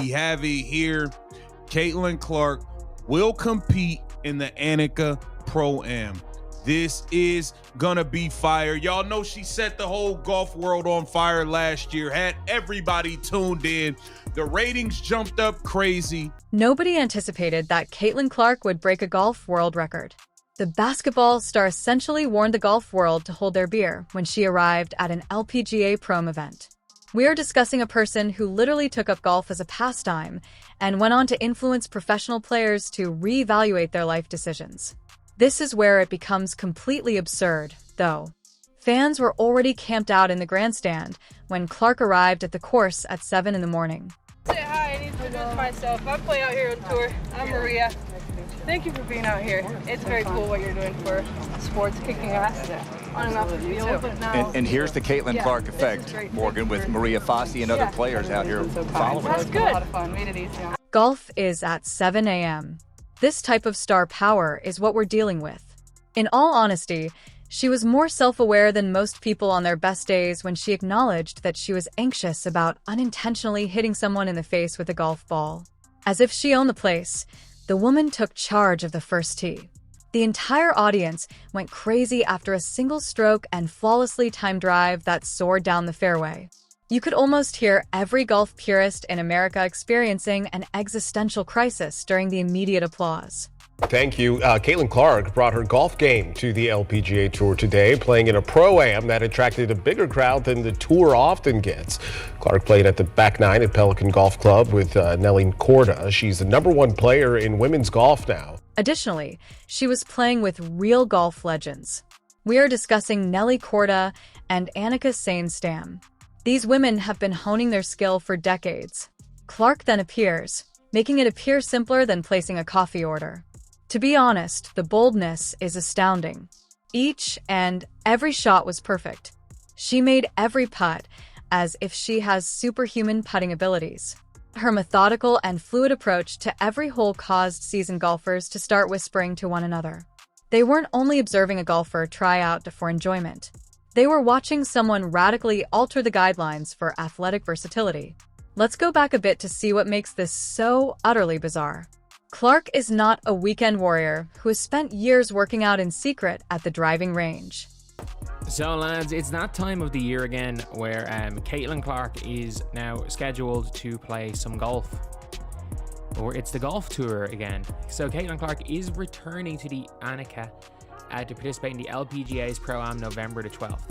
We have it here. Caitlin Clark will compete in the Annika Pro-Am. This is gonna be fire. Y'all know she set the whole golf world on fire last year, had everybody tuned in. The ratings jumped up crazy. Nobody anticipated that Caitlin Clark would break a golf world record. The basketball star essentially warned the golf world to hold their beer when she arrived at an LPGA Pro-Am event. We are discussing a person who literally took up golf as a pastime and went on to influence professional players to reevaluate their life decisions. This is where it becomes completely absurd, though. Fans were already camped out in the grandstand when Clark arrived at the course at 7 in the morning. Say hi, I need to introduce myself. I play out here on tour. I'm Maria. Thank you for being out here. It's very cool what you're doing for sports, kicking ass on and off the field. And here's the Caitlin Clark effect, Morgan, with Maria Fassi and other players out here following. That's good. A lot of fun. Made it easy. Golf is at 7 a.m. This type of star power is what we're dealing with. In all honesty, she was more self-aware than most people on their best days when she acknowledged that she was anxious about unintentionally hitting someone in the face with a golf ball. As if she owned the place, the woman took charge of the first tee. The entire audience went crazy after a single stroke and flawlessly timed drive that soared down the fairway. You could almost hear every golf purist in America experiencing an existential crisis during the immediate applause. Thank you. Caitlin Clark brought her golf game to the LPGA Tour today, playing in a Pro-Am that attracted a bigger crowd than the Tour often gets. Clark played at the back nine at Pelican Golf Club with Nelly Korda. She's the #1 player in women's golf now. Additionally, she was playing with real golf legends. We are discussing Nelly Korda and Annika Stam. These women have been honing their skill for decades. Clark then appears, making it appear simpler than placing a coffee order. To be honest, the boldness is astounding. Each and every shot was perfect. She made every putt as if she has superhuman putting abilities. Her methodical and fluid approach to every hole caused seasoned golfers to start whispering to one another. They weren't only observing a golfer try out for enjoyment. They were watching someone radically alter the guidelines for athletic versatility. Let's go back a bit to see what makes this so utterly bizarre. Clark is not a weekend warrior who has spent years working out in secret at the driving range. So lads, it's that time of the year again where Caitlin Clark is now scheduled to play some golf. Or it's the golf tour again. So Caitlin Clark is returning to the Annika to participate in the LPGA's Pro-Am November the 12th.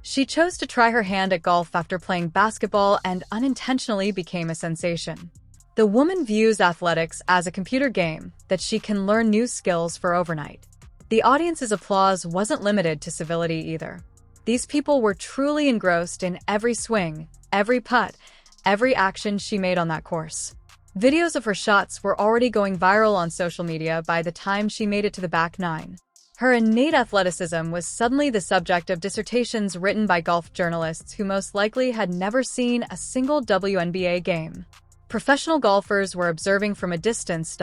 She chose to try her hand at golf after playing basketball and unintentionally became a sensation. The woman views athletics as a computer game that she can learn new skills for overnight. The audience's applause wasn't limited to civility either. These people were truly engrossed in every swing, every putt, every action she made on that course. Videos of her shots were already going viral on social media by the time she made it to the back nine. Her innate athleticism was suddenly the subject of dissertations written by golf journalists who most likely had never seen a single WNBA game. Professional golfers were observing from a distance,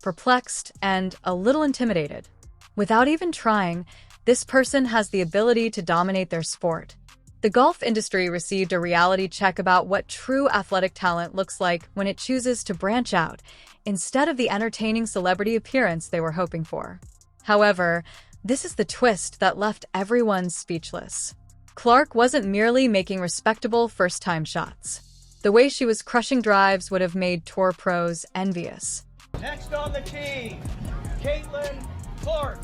perplexed and a little intimidated. Without even trying, this person has the ability to dominate their sport. The golf industry received a reality check about what true athletic talent looks like when it chooses to branch out, instead of the entertaining celebrity appearance they were hoping for. However, this is the twist that left everyone speechless. Clark wasn't merely making respectable first-time shots. The way she was crushing drives would have made tour pros envious. Next on the tee, Caitlin Clark.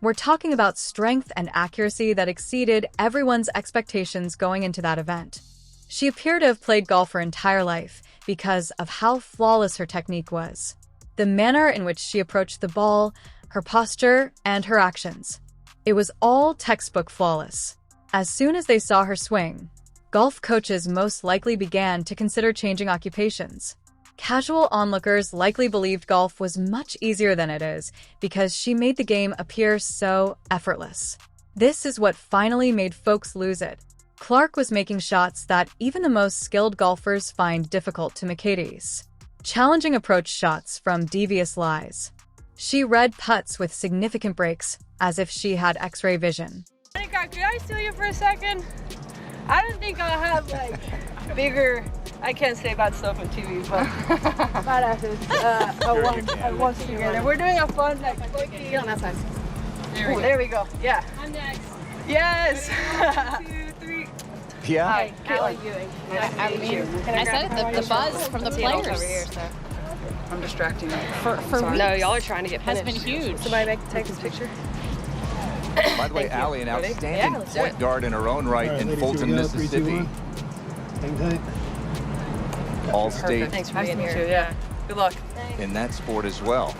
We're talking about strength and accuracy that exceeded everyone's expectations going into that event. She appeared to have played golf her entire life because of how flawless her technique was. The manner in which she approached the ball, her posture, and her actions. It was all textbook flawless. As soon as they saw her swing, golf coaches most likely began to consider changing occupations. Casual onlookers likely believed golf was much easier than it is because she made the game appear so effortless. This is what finally made folks lose it. Clark was making shots that even the most skilled golfers find difficult to make ease. Challenging approach shots from devious lies. She read putts with significant breaks, as if she had X-ray vision. Monica, could I steal you for a second? I don't think I'll have like bigger. I can't say bad stuff on TV, but badasses. Once together, we're doing a fun like quickie. On that side. There we go. Yeah. I'm next. Yes. 1, 2, 3. Yeah. Hi, Allie. I mean, I said it, the buzz from the players over here, so. I'm distracting you. for No, y'all are trying to get has finished. been huge. Somebody take this picture. By the way, Allie, an outstanding let's do it. point guard in her own right in Fulton, Mississippi. All state Thanks for being here. Yeah. Good luck. in that sport as well.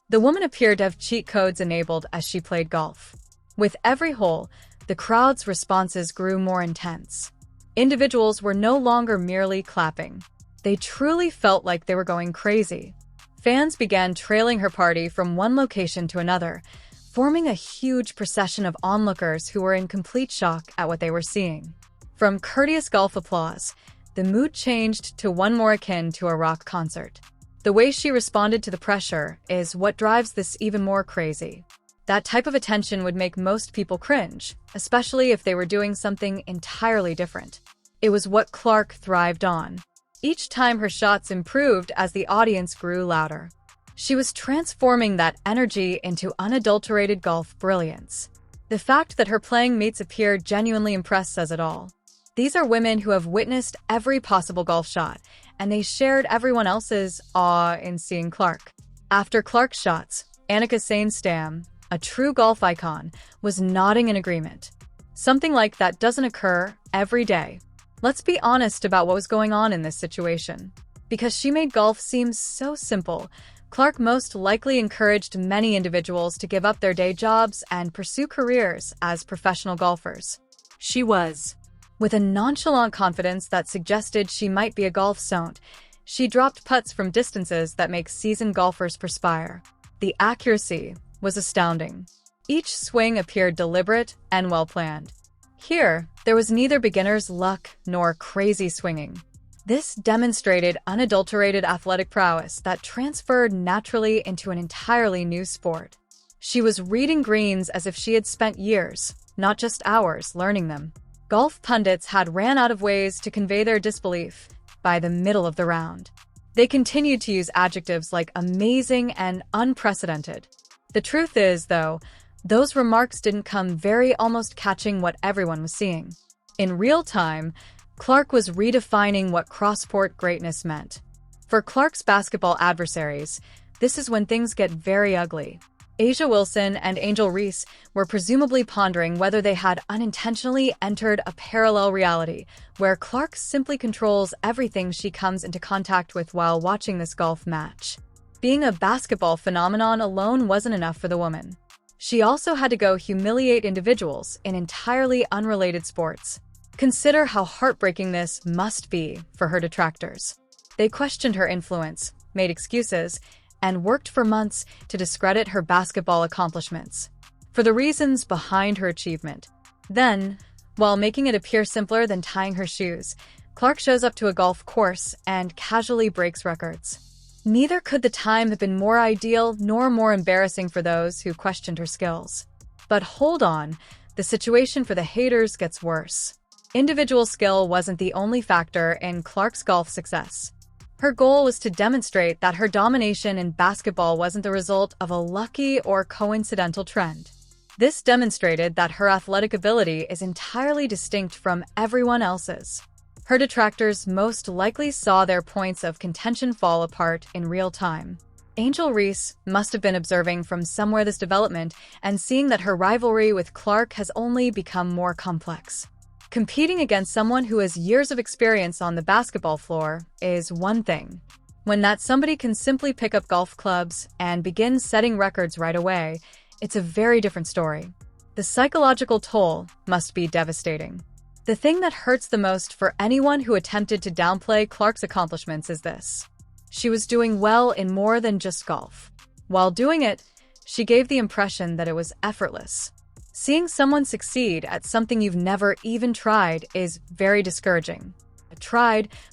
The woman appeared to have cheat codes enabled as she played golf. With every hole, the crowd's responses grew more intense. Individuals were no longer merely clapping. They truly felt like they were going crazy. Fans began trailing her party from one location to another, forming a huge procession of onlookers who were in complete shock at what they were seeing. From courteous golf applause, the mood changed to one more akin to a rock concert. The way she responded to the pressure is what drives this even more crazy. That type of attention would make most people cringe, especially if they were doing something entirely different. It was what Clark thrived on. Each time her shots improved as the audience grew louder. She was transforming that energy into unadulterated golf brilliance. The fact that her playing mates appeared genuinely impressed says it all. These are women who have witnessed every possible golf shot, and they shared everyone else's awe in seeing Clark. After Clark's shots, Annika Sainstam, a true golf icon, was nodding in agreement. Something like that doesn't occur every day. Let's be honest about what was going on in this situation. Because she made golf seem so simple, Clark most likely encouraged many individuals to give up their day jobs and pursue careers as professional golfers. She was. With a nonchalant confidence that suggested she might be a golf saint, she dropped putts from distances that make seasoned golfers perspire. The accuracy was astounding. Each swing appeared deliberate and well-planned. Here, there was neither beginner's luck nor crazy swinging. This demonstrated unadulterated athletic prowess that transferred naturally into an entirely new sport. She was reading greens as if she had spent years, not just hours, learning them. Golf pundits had ran out of ways to convey their disbelief by the middle of the round. They continued to use adjectives like amazing and unprecedented. The truth is, though, those remarks didn't come very almost catching what everyone was seeing. In real time, Clark was redefining what cross-sport greatness meant. For Clark's basketball adversaries, this is when things get very ugly. A'ja Wilson and Angel Reese were presumably pondering whether they had unintentionally entered a parallel reality, where Clark simply controls everything she comes into contact with while watching this golf match. Being a basketball phenomenon alone wasn't enough for the woman. She also had to go humiliate individuals in entirely unrelated sports. Consider how heartbreaking this must be for her detractors. They questioned her influence, made excuses, and worked for months to discredit her basketball accomplishments for the reasons behind her achievement. Then, while making it appear simpler than tying her shoes, Clark shows up to a golf course and casually breaks records. Neither could the time have been more ideal nor more embarrassing for those who questioned her skills. But hold on, the situation for the haters gets worse. Individual skill wasn't the only factor in Clark's golf success. Her goal was to demonstrate that her domination in basketball wasn't the result of a lucky or coincidental trend. This demonstrated that her athletic ability is entirely distinct from everyone else's. Her detractors most likely saw their points of contention fall apart in real time. Angel Reese must have been observing from somewhere this development and seeing that her rivalry with Clark has only become more complex. Competing against someone who has years of experience on the basketball floor is one thing. When that somebody can simply pick up golf clubs and begin setting records right away, it's a very different story. The psychological toll must be devastating. The thing that hurts the most for anyone who attempted to downplay Clark's accomplishments is this. She was doing well in more than just golf. While doing it, she gave the impression that it was effortless. Seeing someone succeed at something you've never even tried is very discouraging.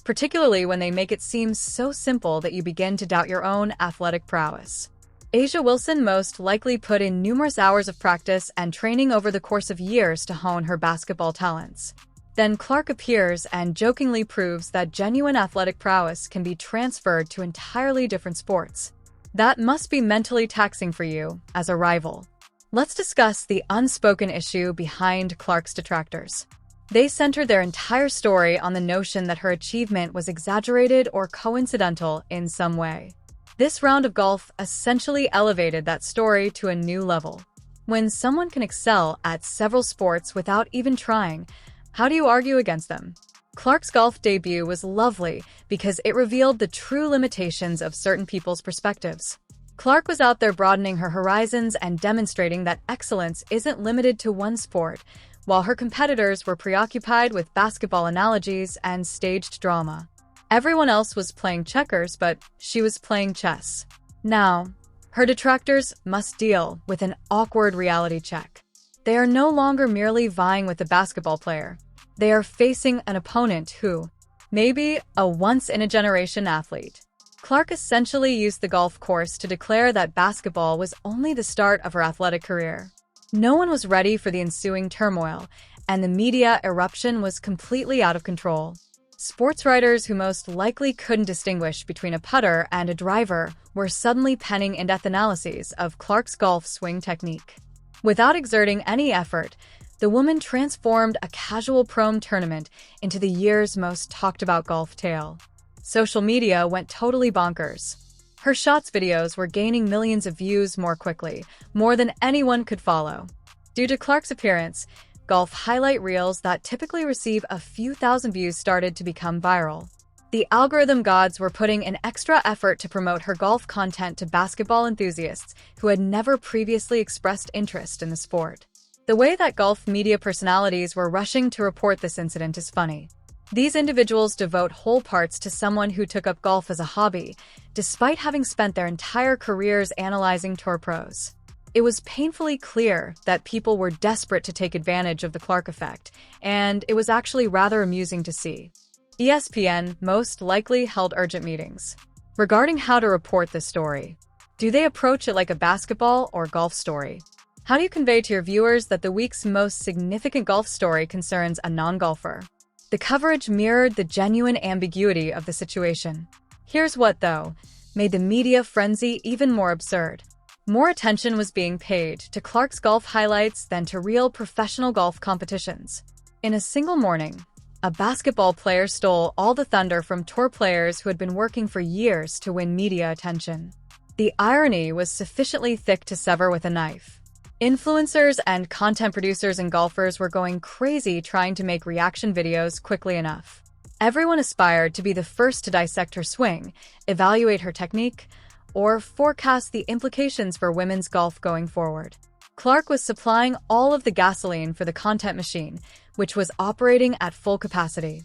Particularly when they make it seem so simple that you begin to doubt your own athletic prowess. A'ja Wilson most likely put in numerous hours of practice and training over the course of years to hone her basketball talents. Then Clark appears and jokingly proves that genuine athletic prowess can be transferred to entirely different sports. That must be mentally taxing for you as a rival. Let's discuss the unspoken issue behind Clark's detractors. They centered their entire story on the notion that her achievement was exaggerated or coincidental in some way. This round of golf essentially elevated that story to a new level. When someone can excel at several sports without even trying, how do you argue against them? Clark's golf debut was lovely because it revealed the true limitations of certain people's perspectives. Clark was out there broadening her horizons and demonstrating that excellence isn't limited to one sport, while her competitors were preoccupied with basketball analogies and staged drama. Everyone else was playing checkers, but she was playing chess. Now, her detractors must deal with an awkward reality check. They are no longer merely vying with a basketball player. They are facing an opponent who may be a once-in-a-generation athlete. Clark essentially used the golf course to declare that basketball was only the start of her athletic career. No one was ready for the ensuing turmoil, and the media eruption was completely out of control. Sports writers who most likely couldn't distinguish between a putter and a driver were suddenly penning in-depth analyses of Clark's golf swing technique. Without exerting any effort, the woman transformed a casual prom tournament into the year's most talked-about golf tale. Social media went totally bonkers. Her shots videos were gaining millions of views more quickly, more than anyone could follow. Due to Clark's appearance, golf highlight reels that typically receive a few thousand views started to become viral. The algorithm gods were putting in extra effort to promote her golf content to basketball enthusiasts who had never previously expressed interest in the sport. The way that golf media personalities were rushing to report this incident is funny. These individuals devote whole parts to someone who took up golf as a hobby, despite having spent their entire careers analyzing tour pros. It was painfully clear that people were desperate to take advantage of the Clark effect, and it was actually rather amusing to see. ESPN most likely held urgent meetings regarding how to report this story. Do they approach it like a basketball or golf story? How do you convey to your viewers that the week's most significant golf story concerns a non-golfer? The coverage mirrored the genuine ambiguity of the situation. Here's what, though, made the media frenzy even more absurd. More attention was being paid to Clark's golf highlights than to real professional golf competitions. In a single morning, a basketball player stole all the thunder from tour players who had been working for years to win media attention. The irony was sufficiently thick to sever with a knife. Influencers and content producers and golfers were going crazy trying to make reaction videos quickly enough. Everyone aspired to be the first to dissect her swing, evaluate her technique, or forecast the implications for women's golf going forward. Clark was supplying all of the gasoline for the content machine, which was operating at full capacity.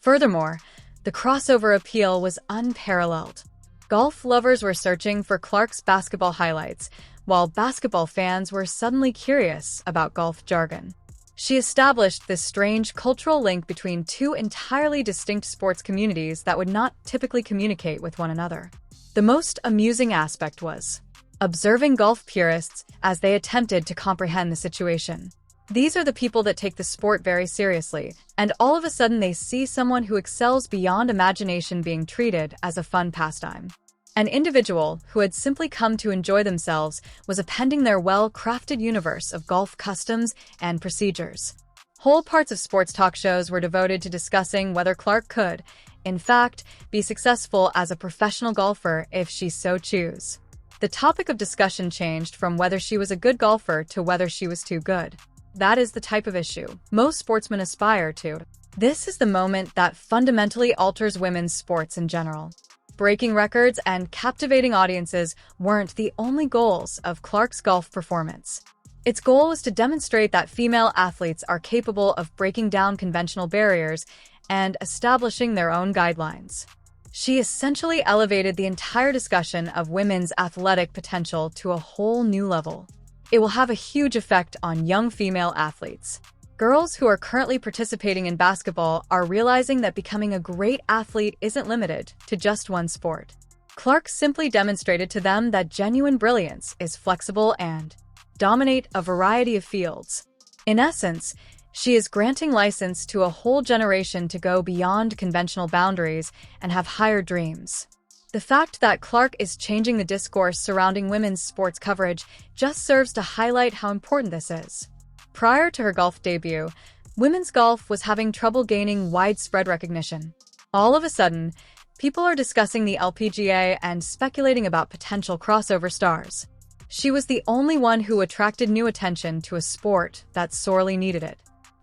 Furthermore, the crossover appeal was unparalleled. Golf lovers were searching for Clark's basketball highlights, while basketball fans were suddenly curious about golf jargon. She established this strange cultural link between two entirely distinct sports communities that would not typically communicate with one another. The most amusing aspect was observing golf purists as they attempted to comprehend the situation. These are the people that take the sport very seriously, and all of a sudden they see someone who excels beyond imagination being treated as a fun pastime. An individual who had simply come to enjoy themselves was appending their well-crafted universe of golf customs and procedures. Whole parts of sports talk shows were devoted to discussing whether Clark could, in fact, be successful as a professional golfer if she so chose. The topic of discussion changed from whether she was a good golfer to whether she was too good. That is the type of issue most sportsmen aspire to. This is the moment that fundamentally alters women's sports in general. Breaking records and captivating audiences weren't the only goals of Clark's golf performance. Its goal was to demonstrate that female athletes are capable of breaking down conventional barriers and establishing their own guidelines. She essentially elevated the entire discussion of women's athletic potential to a whole new level. It will have a huge effect on young female athletes. Girls who are currently participating in basketball are realizing that becoming a great athlete isn't limited to just one sport. Clark simply demonstrated to them that genuine brilliance is flexible and dominate a variety of fields. In essence, she is granting license to a whole generation to go beyond conventional boundaries and have higher dreams. The fact that Clark is changing the discourse surrounding women's sports coverage just serves to highlight how important this is. Prior to her golf debut, women's golf was having trouble gaining widespread recognition. All of a sudden, people are discussing the LPGA and speculating about potential crossover stars. She was the only one who attracted new attention to a sport that sorely needed it.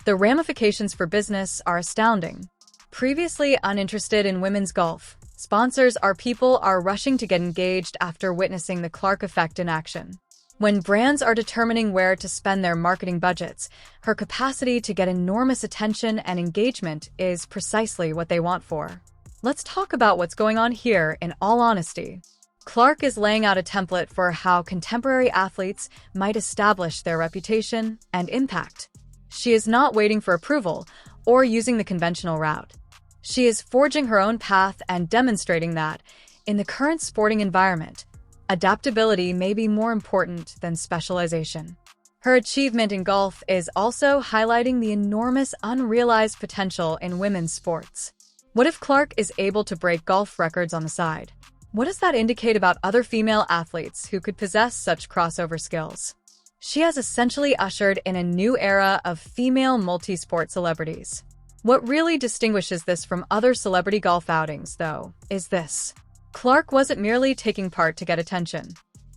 The ramifications for business are astounding. Previously uninterested in women's golf, sponsors or people are rushing to get engaged after witnessing the Clark effect in action. When brands are determining where to spend their marketing budgets, her capacity to get enormous attention and engagement is precisely what they want for. Let's talk about what's going on here in all honesty. Clark is laying out a template for how contemporary athletes might establish their reputation and impact. She is not waiting for approval or using the conventional route. She is forging her own path and demonstrating that, in the current sporting environment, adaptability may be more important than specialization. Her achievement in golf is also highlighting the enormous unrealized potential in women's sports. What if Clark is able to break golf records on the side? What does that indicate about other female athletes who could possess such crossover skills? She has essentially ushered in a new era of female multi-sport celebrities. What really distinguishes this from other celebrity golf outings, though, is this. Clark wasn't merely taking part to get attention.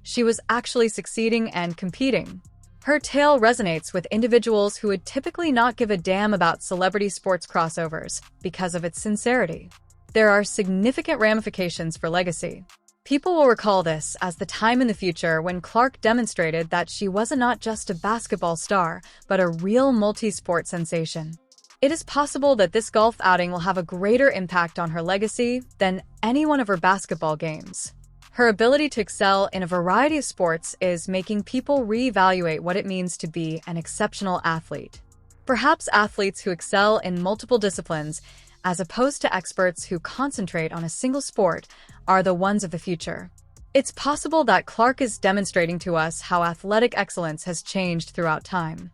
She was actually succeeding and competing. Her tale resonates with individuals who would typically not give a damn about celebrity sports crossovers because of its sincerity. There are significant ramifications for legacy. People will recall this as the time in the future when Clark demonstrated that she was not just a basketball star, but a real multi-sport sensation. It is possible that this golf outing will have a greater impact on her legacy than any one of her basketball games. Her ability to excel in a variety of sports is making people reevaluate what it means to be an exceptional athlete. Perhaps athletes who excel in multiple disciplines, as opposed to experts who concentrate on a single sport, are the ones of the future. It's possible that Clark is demonstrating to us how athletic excellence has changed throughout time.